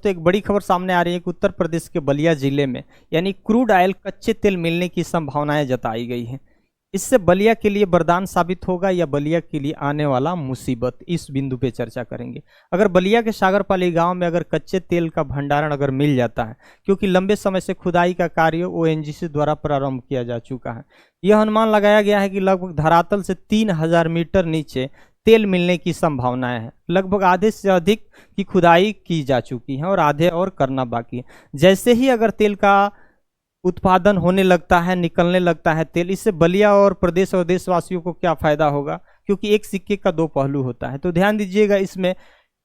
दोस्तों एक बड़ी खबर सामने आ रही है कि उत्तर प्रदेश के बलिया जिले में यानी क्रूड ऑयल कच्चे तेल मिलने की संभावनाएं जताई गई हैं। इससे बलिया के लिए वरदान साबित होगा या बलिया के लिए आने वाला मुसीबत, इस बिंदु पे चर्चा करेंगे। अगर बलिया के सागरपाली गांव में अगर कच्चे तेल का भंडारण अगर मिल जाता है, क्योंकि लंबे समय से खुदाई का कार्य ओएनजीसी द्वारा प्रारंभ किया जा चुका है, यह अनुमान लगाया गया है कि लगभग धरातल से 3000 मीटर नीचे तेल मिलने की संभावनाएं हैं। लगभग आधे से अधिक की खुदाई की जा चुकी है और आधे और करना बाकी है। जैसे ही अगर तेल का उत्पादन होने लगता है, निकलने लगता है तेल, इससे बलिया और प्रदेश और देशवासियों को क्या फायदा होगा, क्योंकि एक सिक्के का दो पहलू होता है। तो ध्यान दीजिएगा, इसमें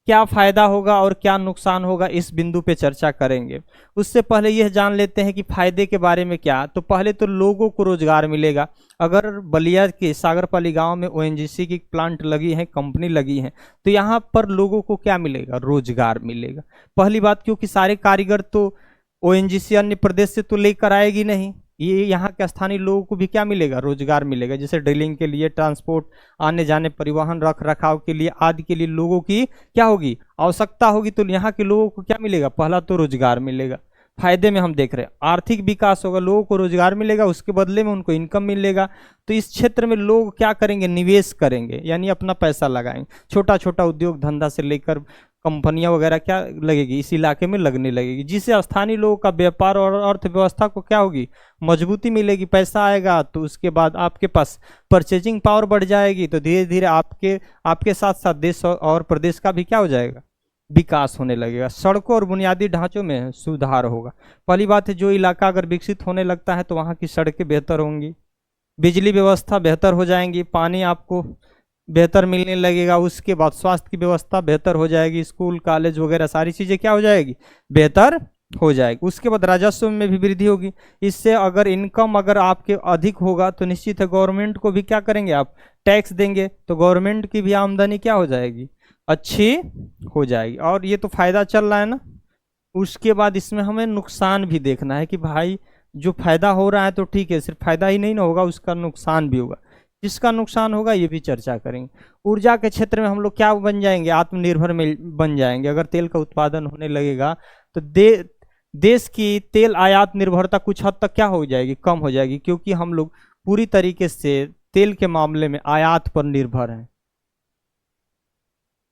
क्या फायदा होगा और क्या नुकसान होगा, इस बिंदु पे चर्चा करेंगे। उससे पहले यह जान लेते हैं कि फायदे के बारे में क्या। तो पहले तो लोगों को रोजगार मिलेगा। अगर बलिया के सागरपाली गांव में ओएनजीसी की प्लांट लगी है, कंपनी लगी है, तो यहाँ पर लोगों को क्या मिलेगा, रोजगार मिलेगा। पहली बात, क्योंकि सारे कारीगर तो ओएनजीसी अन्य प्रदेश से तो लेकर आएगी नहीं, ये यहाँ के स्थानीय लोगों को भी क्या मिलेगा, रोजगार मिलेगा। जैसे ड्रिलिंग के लिए, ट्रांसपोर्ट, आने जाने, परिवहन, रख रखाव के लिए आदि के लिए लोगों की क्या होगी, आवश्यकता होगी। तो यहाँ के लोगों को क्या मिलेगा, पहला तो रोजगार मिलेगा। फायदे में हम देख रहे हैं आर्थिक विकास होगा, लोगों को रोजगार मिलेगा, उसके बदले में उनको इनकम मिलेगा। तो इस क्षेत्र में लोग क्या करेंगे, निवेश करेंगे, यानी अपना पैसा लगाएंगे। छोटा छोटा उद्योग धंधा से लेकर कंपनियां वगैरह क्या लगेगी, इस इलाके में लगने लगेगी, जिससे स्थानीय लोगों का व्यापार और अर्थव्यवस्था को क्या होगी, मजबूती मिलेगी। पैसा आएगा तो उसके बाद आपके पास परचेजिंग पावर बढ़ जाएगी, तो धीरे धीरे आपके साथ साथ देश और प्रदेश का भी क्या हो जाएगा, विकास होने लगेगा। सड़कों और बुनियादी ढांचों में सुधार होगा। पहली बात है, जो इलाका अगर विकसित होने लगता है तो वहाँ की सड़कें बेहतर होंगी, बिजली व्यवस्था बेहतर हो जाएंगी, पानी आपको बेहतर मिलने लगेगा। उसके बाद स्वास्थ्य की व्यवस्था बेहतर हो जाएगी, स्कूल कॉलेज वगैरह सारी चीज़ें क्या हो जाएगी, बेहतर हो जाएगी। उसके बाद राजस्व में भी वृद्धि होगी। इससे अगर इनकम अगर आपके अधिक होगा तो निश्चित है गवर्नमेंट को भी क्या करेंगे, आप टैक्स देंगे, तो गवर्नमेंट की भी आमदनी क्या हो जाएगी, अच्छी हो जाएगी। और ये तो फायदा चल रहा है ना। उसके बाद इसमें हमें नुकसान भी देखना है कि भाई जो फायदा हो रहा है तो ठीक है, सिर्फ फायदा ही नहीं ना होगा, उसका नुकसान भी होगा। जिसका नुकसान होगा ये भी चर्चा करेंगे। ऊर्जा के क्षेत्र में हम लोग क्या बन जाएंगे, आत्मनिर्भर बन जाएंगे। अगर तेल का उत्पादन होने लगेगा तो देश की तेल आयात निर्भरता कुछ हद तक क्या हो जाएगी, कम हो जाएगी, क्योंकि हम लोग पूरी तरीके से तेल के मामले में आयात पर निर्भर हैं।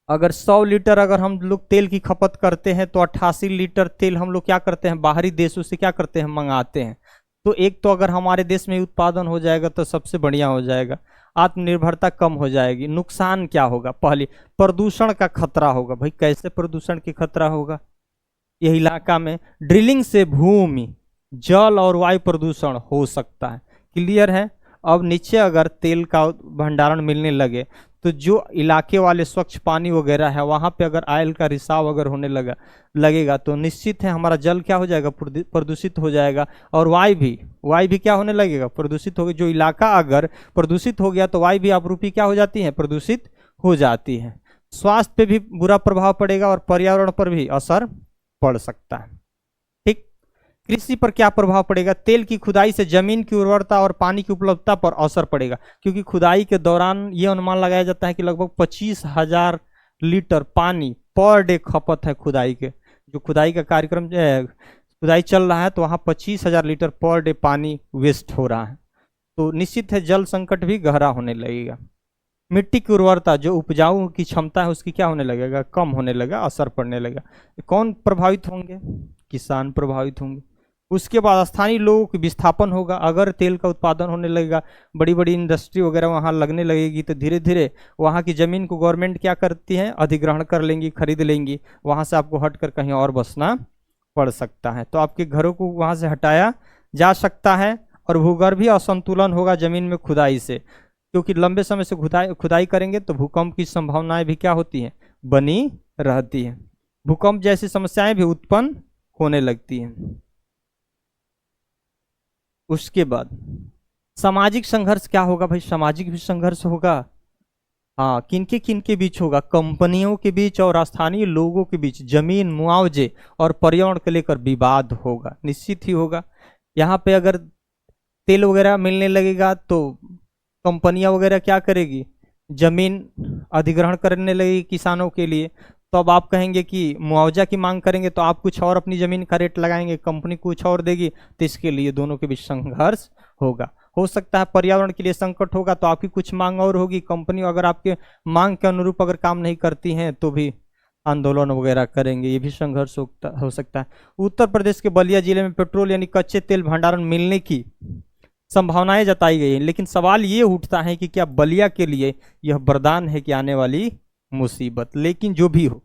अगर 100 लीटर अगर हम लोग तेल की खपत करते हैं तो 88 लीटर तेल हम लोग क्या करते हैं, बाहरी देशों से क्या करते हैं, मंगाते हैं। तो एक तो अगर हमारे देश में उत्पादन हो जाएगा तो सबसे बढ़िया हो जाएगा, आत्मनिर्भरता कम हो जाएगी। नुकसान क्या होगा, पहले प्रदूषण का खतरा होगा। भाई कैसे प्रदूषण की खतरा होगा, यह इलाका में ड्रिलिंग से भूमि, जल और वायु प्रदूषण हो सकता है। क्लियर है। अब नीचे अगर तेल का भंडारण मिलने लगे तो जो इलाके वाले स्वच्छ पानी वगैरह है वहाँ पे अगर ऑयल का रिसाव अगर होने लगेगा तो निश्चित है हमारा जल क्या हो जाएगा, प्रदूषित हो जाएगा। और वायु भी क्या होने लगेगा, प्रदूषित होगी। जो इलाका अगर प्रदूषित हो गया तो वायु भी अपरूपी क्या हो जाती है, प्रदूषित हो जाती है। स्वास्थ्य पे भी बुरा प्रभाव पड़ेगा और पर्यावरण पर भी असर पड़ सकता है। ठीक। कृषि पर क्या प्रभाव पड़ेगा, तेल की खुदाई से जमीन की उर्वरता और पानी की उपलब्धता पर असर पड़ेगा, क्योंकि खुदाई के दौरान ये अनुमान लगाया जाता है कि लगभग 25,000 लीटर पानी पर डे खपत है। खुदाई के जो खुदाई का कार्यक्रम खुदाई चल रहा है तो वहाँ 25,000 लीटर पर डे पानी वेस्ट हो रहा है। तो निश्चित है जल संकट भी गहरा होने लगेगा। मिट्टी की उर्वरता, जो उपजाऊ की क्षमता है उसकी क्या होने लगेगा, कम होने लगा, असर पड़ने लगा। कौन प्रभावित होंगे, किसान प्रभावित होंगे। उसके बाद स्थानीय लोगों की विस्थापन होगा। अगर तेल का उत्पादन होने लगेगा, बड़ी बड़ी इंडस्ट्री वगैरह वहाँ लगने लगेगी, तो धीरे धीरे वहाँ की ज़मीन को गवर्नमेंट क्या करती है, अधिग्रहण कर लेंगी, खरीद लेंगी। वहाँ से आपको हटकर कहीं और बसना पड़ सकता है। तो आपके घरों को वहाँ से हटाया जा सकता है। और भूगर्भीय असंतुलन होगा ज़मीन में खुदाई से, क्योंकि लंबे समय से खुदाई करेंगे तो भूकंप की संभावनाएं भी क्या होती हैं, बनी रहती हैं। भूकंप जैसी समस्याएं भी उत्पन्न होने लगती हैं। उसके बाद सामाजिक संघर्ष क्या होगा, भाई सामाजिक भी संघर्ष होगा। हाँ, किनके बीच होगा, कंपनियों के बीच और स्थानीय लोगों के बीच जमीन, मुआवजे और पर्यावरण को लेकर विवाद होगा, निश्चित ही होगा। यहाँ पे अगर तेल वगैरह मिलने लगेगा तो कंपनियां वगैरह क्या करेगी, जमीन अधिग्रहण करने लगेगी किसानों के लिए। तो अब आप कहेंगे कि मुआवजा की मांग करेंगे तो आप कुछ और अपनी जमीन का रेट लगाएंगे, कंपनी कुछ और देगी, तो इसके लिए दोनों के बीच संघर्ष होगा। हो सकता है पर्यावरण के लिए संकट होगा तो आपकी कुछ मांग और होगी, कंपनी अगर आपके मांग के अनुरूप अगर काम नहीं करती हैं तो भी आंदोलन वगैरह करेंगे, ये भी संघर्ष हो सकता है। उत्तर प्रदेश के बलिया जिले में पेट्रोल यानी कच्चे तेल भंडारण मिलने की संभावनाएं जताई गई हैं, लेकिन सवाल ये उठता है कि क्या बलिया के लिए यह वरदान है कि आने वाली मुसीबत। लेकिन जो भी हो,